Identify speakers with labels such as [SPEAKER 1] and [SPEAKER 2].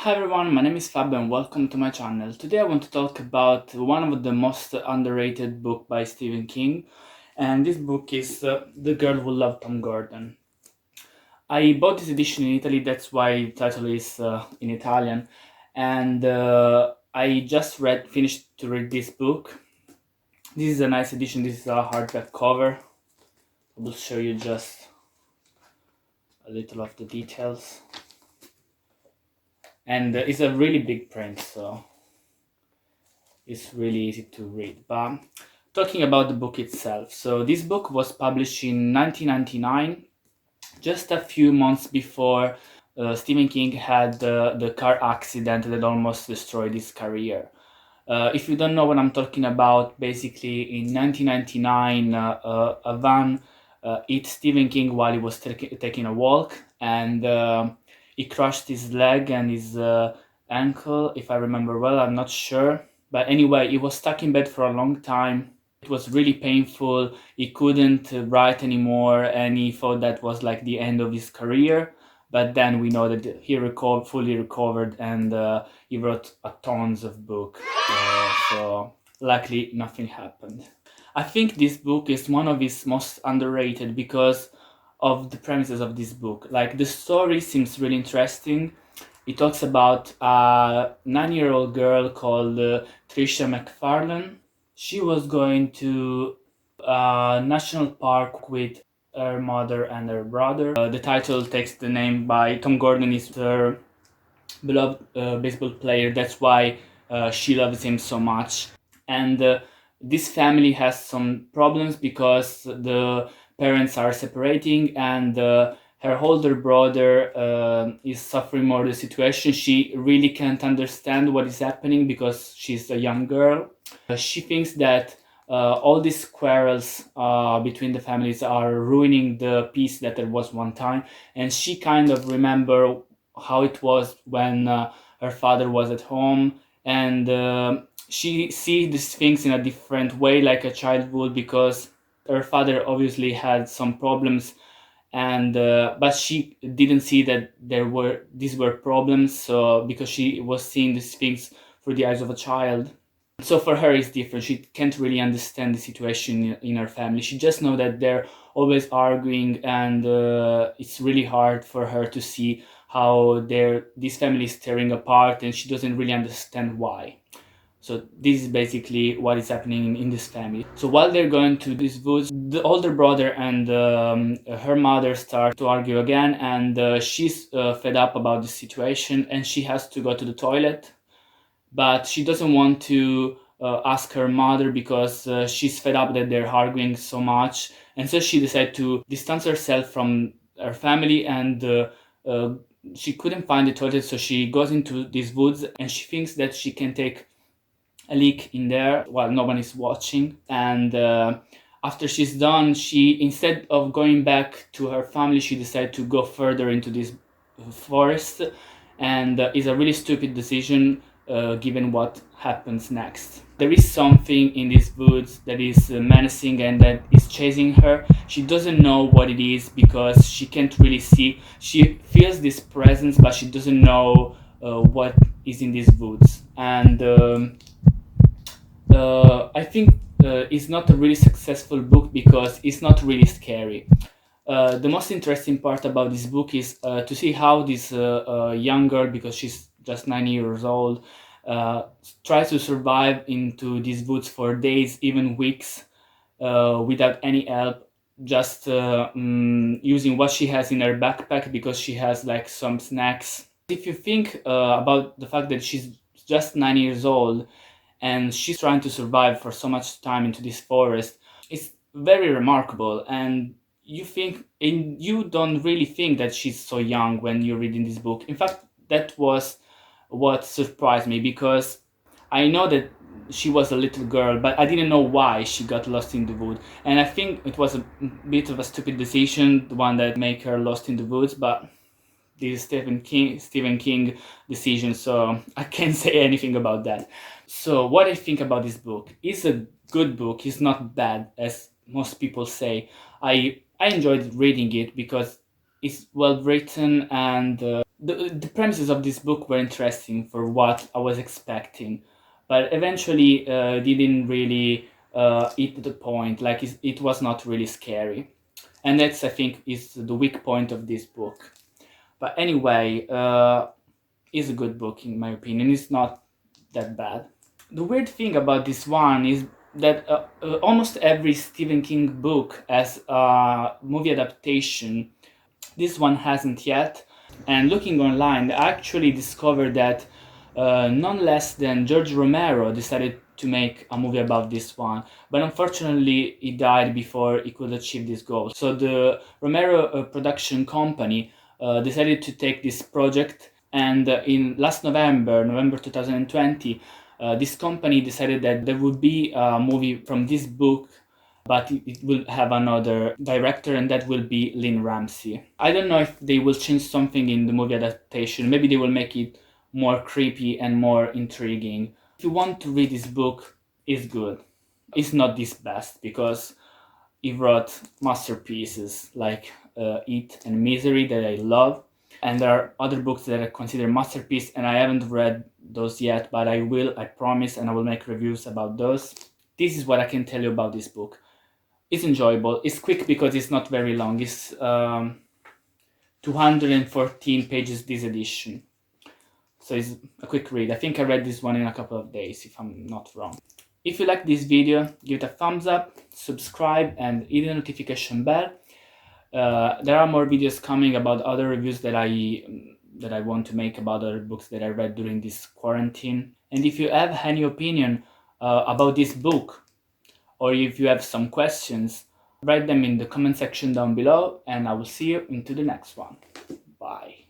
[SPEAKER 1] Hi everyone, my name is Fab and welcome to my channel. Today I want to talk about one of the most underrated book by Stephen King, and this book is The Girl Who Loved Tom Gordon. I bought this edition in Italy, that's why the title is in Italian, and I just finished to read this book. This is a nice edition, this is a hardback cover. I will show you just a little of the details. And it's a really big print, so it's really easy to read. But talking about the book itself, so this book was published in 1999, just a few months before Stephen King had the car accident that almost destroyed his career. If you don't know what I'm talking about, basically in 1999, a van hit Stephen King while he was taking a walk, and he crushed his leg and his ankle, if I remember well, I'm not sure. But anyway, he was stuck in bed for a long time. It was really painful. He couldn't write anymore, and he thought that was like the end of his career. But then we know that he fully recovered, and he wrote a tons of books. So luckily nothing happened. I think this book is one of his most underrated because of the premises of this book. Like, the story seems really interesting. It talks about a 9-year-old girl called Trisha McFarlane. She was going to a national park with her mother and her brother. The title takes the name by Tom Gordon, is her beloved baseball player. That's why she loves him so much. And this family has some problems because the parents are separating, and her older brother is suffering more the situation. She really can't understand what is happening because she's a young girl. She thinks that all these quarrels between the families are ruining the peace that there was one time, and she kind of remember how it was when her father was at home, and she sees these things in a different way, like a child would, because her father obviously had some problems, and but she didn't see that these were problems, so because she was seeing these things through the eyes of a child. So for her it's different. She can't really understand the situation in her family. She just know that they're always arguing, and it's really hard for her to see how this family is tearing apart, and she doesn't really understand why. So this is basically what is happening in this family. So while they're going to these woods, the older brother and her mother start to argue again, and she's fed up about the situation, and she has to go to the toilet, but she doesn't want to ask her mother because she's fed up that they're arguing so much, and so she decided to distance herself from her family, and uh, she couldn't find the toilet, so she goes into these woods, and she thinks that she can take a leak in there while no one is watching. And after she's done, she, instead of going back to her family, she decided to go further into this forest, and it's a really stupid decision given what happens next. There is something in these woods that is menacing and that is chasing her. She doesn't know what it is because she can't really see. She feels this presence, but she doesn't know what is in these woods. And I think it's not a really successful book because it's not really scary. The most interesting part about this book is to see how this young girl, because she's just 9 years old, tries to survive into these woods for days, even weeks, without any help, just using what she has in her backpack, because she has like some snacks. If you think about the fact that she's just 9 years old and she's trying to survive for so much time into this forest, it's very remarkable. And you don't really think that she's so young when you're reading this book. In fact, that was what surprised me, because I know that she was a little girl, but I didn't know why she got lost in the wood. And I think it was a bit of a stupid decision, the one that made her lost in the woods, but this is Stephen King decision, so I can't say anything about that. So what I think about this book, it's a good book. It's not bad as most people say. I enjoyed reading it because it's well written, and the premises of this book were interesting for what I was expecting, but eventually didn't really hit the point. Like it was not really scary, and that's, I think, is the weak point of this book. But anyway, it's a good book in my opinion. It's not that bad. The weird thing about this one is that almost every Stephen King book has a movie adaptation. This one hasn't yet. And looking online, I actually discovered that none less than George Romero decided to make a movie about this one, but unfortunately he died before he could achieve this goal. So the Romero production company decided to take this project, and in last November 2020, this company decided that there would be a movie from this book, but it will have another director, and that will be Lynn Ramsey. I don't know if they will change something in the movie adaptation. Maybe they will make it more creepy and more intriguing. If you want to read this book, it's good. It's not this best, because he wrote masterpieces like It and Misery that I love, and there are other books that I consider masterpiece, and I haven't read those yet, but I will, I promise, and I will make reviews about those. This is what I can tell you about this book. It's enjoyable. It's quick because it's not very long. It's 214 pages this edition. So it's a quick read. I think I read this one in a couple of days, if I'm not wrong. If you like this video, give it a thumbs up, subscribe, and hit the notification bell. There are more videos coming about other reviews that I want to make about other books that I read during this quarantine. And if you have any opinion about this book, or if you have some questions, write them in the comment section down below, and I will see you into the next one. Bye.